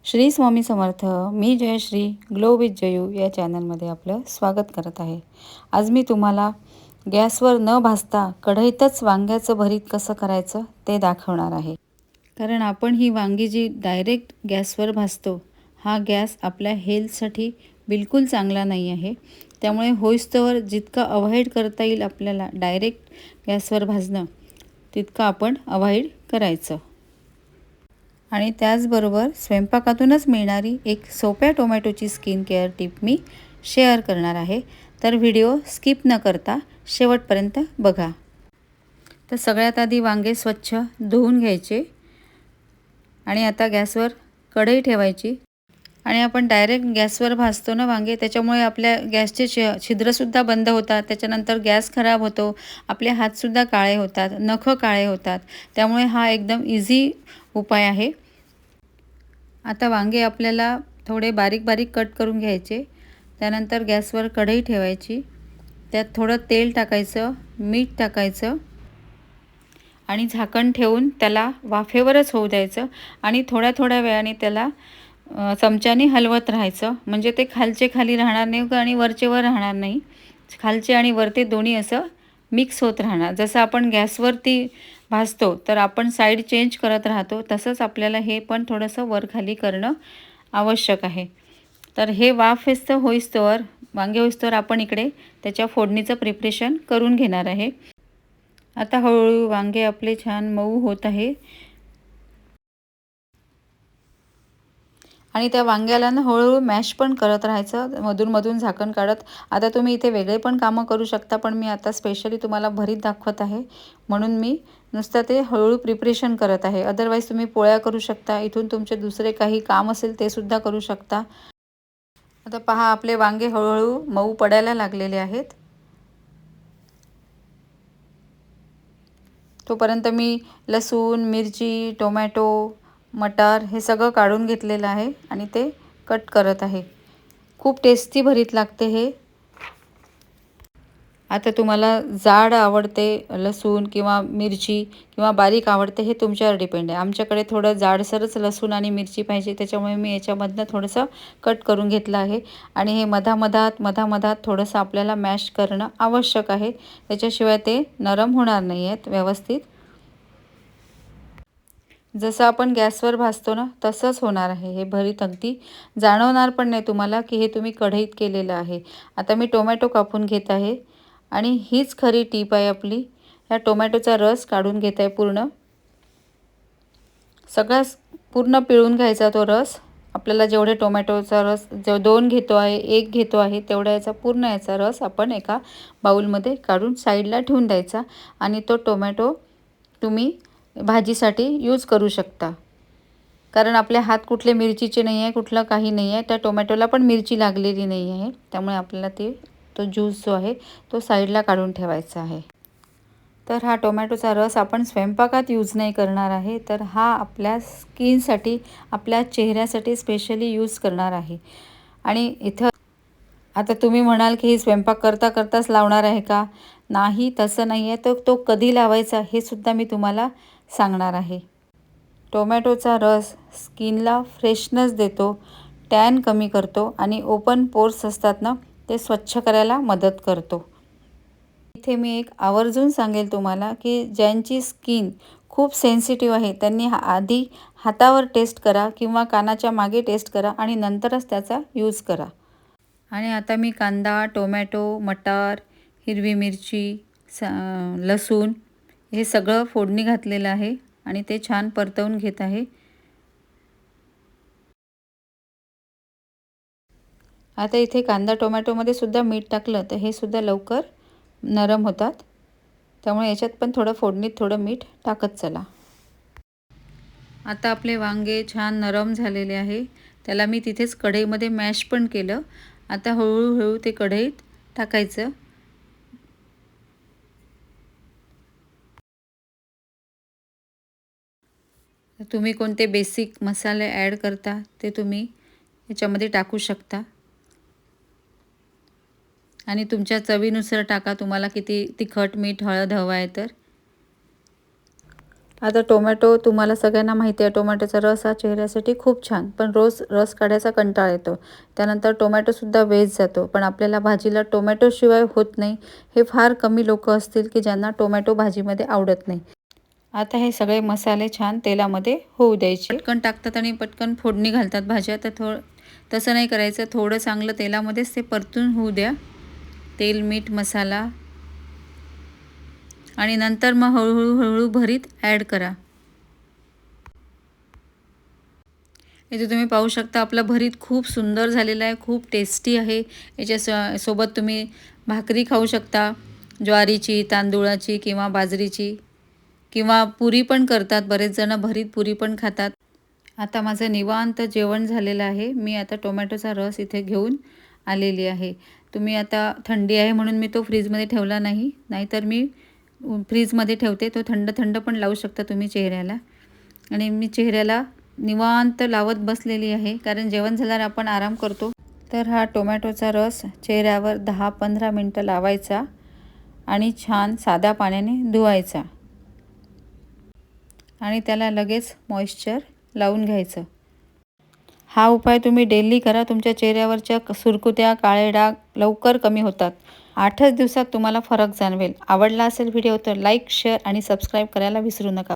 श्री स्वामी समर्थ. मी Jayashree glow with Jayu या चॅनलमध्ये आपलं स्वागत करत आहे. आज मी तुम्हाला गॅसवर न भाजता कढईतच वांग्याचं भरीत कसं करायचं ते दाखवणार आहे. कारण आपण ही वांगी जी डायरेक्ट गॅसवर भाजतो, हा गॅस आपल्या हेल्थसाठी बिलकुल चांगला नाही आहे. त्यामुळे होईस्तोवर जितका अवॉइड करता येईल आपल्याला डायरेक्ट गॅसवर भाजणं, तितकं आपण अवॉइड करायचं. आणि त्याचबरोबर स्वयंपाकातूनच मिळणारी एक सोप्या टोमॅटोची स्किन केअर टिप मी शेअर करणार आहे. तर व्हिडिओ स्किप न करता शेवटपर्यंत बघा. तर सगळ्यात आधी वांगे स्वच्छ धुवून घ्यायचे आणि आता गॅसवर कढई ठेवायची. आणि आपण डायरेक्ट गॅसवर भाजतो ना वांगे, त्याच्यामुळे आपल्या गॅसचे छिद्रसुद्धा बंद होतात. त्याच्यानंतर गॅस खराब होतो, आपले हातसुद्धा काळे होतात, नखं काळे होतात. त्यामुळे हा एकदम इझी उपाय आहे. आता वांगे आपल्याला थोडे बारीक बारीक कट करून घ्यायचे. त्यानंतर गॅसवर कढई ठेवायची, त्यात थोडं तेल टाकायचं, मीठ टाकायचं आणि झाकण ठेवून त्याला वाफेवरच होऊ द्यायचं. आणि थोड्या थोड्या वेळाने त्याला चमच्याने हलवत राहायचं, म्हणजे ते खालचे खाली राहणार नाही आणि वरचे वर राहणार नाही. खालचे आणि वरते दोन्ही असं मिक्स होत राहणार. जसं आपण गॅसवरती भाजतो तर आपण साईड चेंज करत राहतो, तसंच आपल्याला हे पण थोडंसं वर खाली करणं आवश्यक आहे. तर हे वाफ होईस्तोवर वांगे होईस्तोवर आपण इकडे त्याच्या फोडणीचं प्रिपरेशन करून घेणार आहे. आता हळूहळू वांगे आपले छान मऊ होत आहे आणि त्या वांग्याला ना हळूहळू मॅश पण करत राहायचं, मधून झाकण काढत. आता तुम्ही इथे वेगळे पण कामं करू शकता, पण मी आता स्पेशली तुम्हाला भरीत दाखवत आहे म्हणून मी नुसतं ते हळूहळू प्रिपरेशन करत आहे. अदरवाईज तुम्ही पोळ्या करू शकता, इथून तुमचे दुसरे काही काम असेल ते सुद्धा करू शकता. आता पहा, आपले वांगे हळूहळू मऊ पडायला लागलेले आहेत. तोपर्यंत मी लसूण, मिरची, टोमॅटो, मटार हे सगळं काढून घेतलेलं आहे आणि ते कट करत आहे. खूप टेस्टी भरीत लागते हे. आता तुम्हाला जाड आवडते लसूण किंवा मिरची किंवा बारीक आवडते, हे तुमच्यावर डिपेंड आहे. आमच्याकडे थोडं जाडसरच लसूण आणि मिरची पाहिजे, त्याच्यामुळे मी याच्यामधनं थोडंसं कट करून घेतलं आहे. आणि हे मधामधात थोडंसं आपल्याला मॅश करणं आवश्यक आहे, त्याच्याशिवाय ते नरम होणार नाही आहेत व्यवस्थित. जसं आपण गॅसवर भाजतो ना तसंच होणार आहे हे भरीत. अगदी जाणवणार पण नाही तुम्हाला की हे तुम्ही कढईत केलेलं आहे. आता मी टोमॅटो कापून घेत आहे आणि हीच खरी टीप आहे आपली. ह्या टोमॅटोचा रस काढून घेत आहे पूर्ण, सगळा पूर्ण पिळून घ्यायचा तो रस. आपल्याला जेवढे टोमॅटोचा रस दोन घेतो आहे, एक घेतो आहे, तेवढा याचा पूर्ण याचा रस आपण एका बाउलमध्ये काढून साईडला ठेवून द्यायचा. आणि तो टोमॅटो तुम्ही भाजीसाठी यूज करू शकता, कारण आपले हात कुठले मिरचीचे नाही आहे, कुठलं काही नाही आहे. त्या टोमॅटोला पण मिरची लागलेली नाही आहे, त्यामुळे आपल्याला तो ज्यूस जो आहे तो साईडला काढून ठेवायचा आहे. तर हा टोमॅटोचा रस आपण स्वयंपाकात यूज नाही करणार आहे, तर हा आपल्या स्किनसाठी, आपल्या चेहऱ्यासाठी स्पेशली यूज करणार आहे. आणि इथं आता तुम्ही म्हणाल की ही स्वयंपाक करता करताच लावणार आहे का? नाही, तसं नाही आहे. तर तो कधी लावायचा हे सुद्धा मी तुम्हाला सांगणार आहे. टोमॅटोचा रस स्किनला फ्रेशनेस देतो, टॅन कमी करतो आणि ओपन पोर्स असतात ना ते स्वच्छ करायला मदत करतो. इथे मी एक आवर्जून सांगेल तुम्हाला की ज्यांची स्किन खूप सेन्सिटिव्ह आहे त्यांनी आधी हातावर टेस्ट करा किंवा कानाच्या मागे टेस्ट करा आणि नंतरच त्याचा यूज करा. आणि आता मी कांदा, टोमॅटो, मटार, हिरवी मिरची, लसूण हे सगळं फोडणी घातलेलं आहे आणि ते छान परतवून घेत आहे. आता इथे कांदा टोमॅटोमध्ये सुद्धा मीठ टाकलं तर हे सुद्धा लवकर नरम होतात, त्यामुळे याच्यात पण थोडं फोडणीत थोडं मीठ टाकत चला. आता आपले वांगे छान नरम झालेले आहे, त्याला मी तिथेच कढईमध्ये मॅश पण केलं. आता हळूहळू ते कढईत टाकायचं. तुम्ही कोणते बेसिक मसाले ॲड करता ते तुम्ही याच्यामध्ये टाकू शकता आणि तुमच्या चवीनुसार टाका, तुम्हाला किती तिखट, मीठ, हळद हवं आहे तर. आता टोमॅटो तुम्हाला सगळ्यांना माहिती आहे, टोमॅटोचा रस हा चेहऱ्यासाठी खूप छान, पण रोज रस काढायचा कंटाळा येतो. त्यानंतर टोमॅटोसुद्धा वेस्ट जातो, पण आपल्याला भाजीला टोमॅटोशिवाय होत नाही. हे फार कमी लोकं असतील की ज्यांना टोमॅटो भाजीमध्ये आवडत नाही. आता हे सगळे मसाले छान तेलामध्ये होऊ द्यायचे. पटकन टाकतात आणि पटकन फोडणी घालतात भाज्या, तर तसं नाही करायचं. थोडं चांगलं तेलामध्येच ते परतून होऊ द्या. तेल, मीठ, मसाला आणि नंतर मग हळूहळू भरीत ॲड करा. इथे तुम्ही पाहू शकता आपला भरीत खूप सुंदर झालेला आहे, खूप टेस्टी आहे. याच्या सोबत तुम्ही भाकरी खाऊ शकता, ज्वारीची, तांदूळाची किंवा बाजरीची, किंवा पुरी पण करतात. बरेच जण भरीत पुरी पण खातात. आता माझं निवांत जेवण झालेलं आहे. मी आता टोमॅटोचा रस इथे घेऊन आलेली आहे. तुम्ही आता थंडी आहे म्हणून मी तो फ्रीजमध्ये ठेवला नाही, नाहीतर मी फ्रीजमध्ये ठेवते. तो थंड थंड पण लावू शकता तुम्ही चेहऱ्याला. आणि मी चेहऱ्याला निवांत लावत बसलेली आहे, कारण जेवण झाल्यावर आपण आराम करतो. तर हा टोमॅटोचा रस चेहऱ्यावर 10-15 मिनटं लावायचा आणि छान साध्या पाण्याने धुवायचा आणि त्याला लगेच मॉइश्चर लावून घ्यायचं. हा उपाय तुम्ही डेली करा. तुमच्या चेहऱ्यावरच्या सुरकुत्या, काळे डाग लवकर कमी होतात. 8च दिवसात तुम्हाला फरक जाणवेल. आवडला असेल व्हिडिओ तर लाईक, शेअर आणि सबस्क्राईब करायला विसरू नका.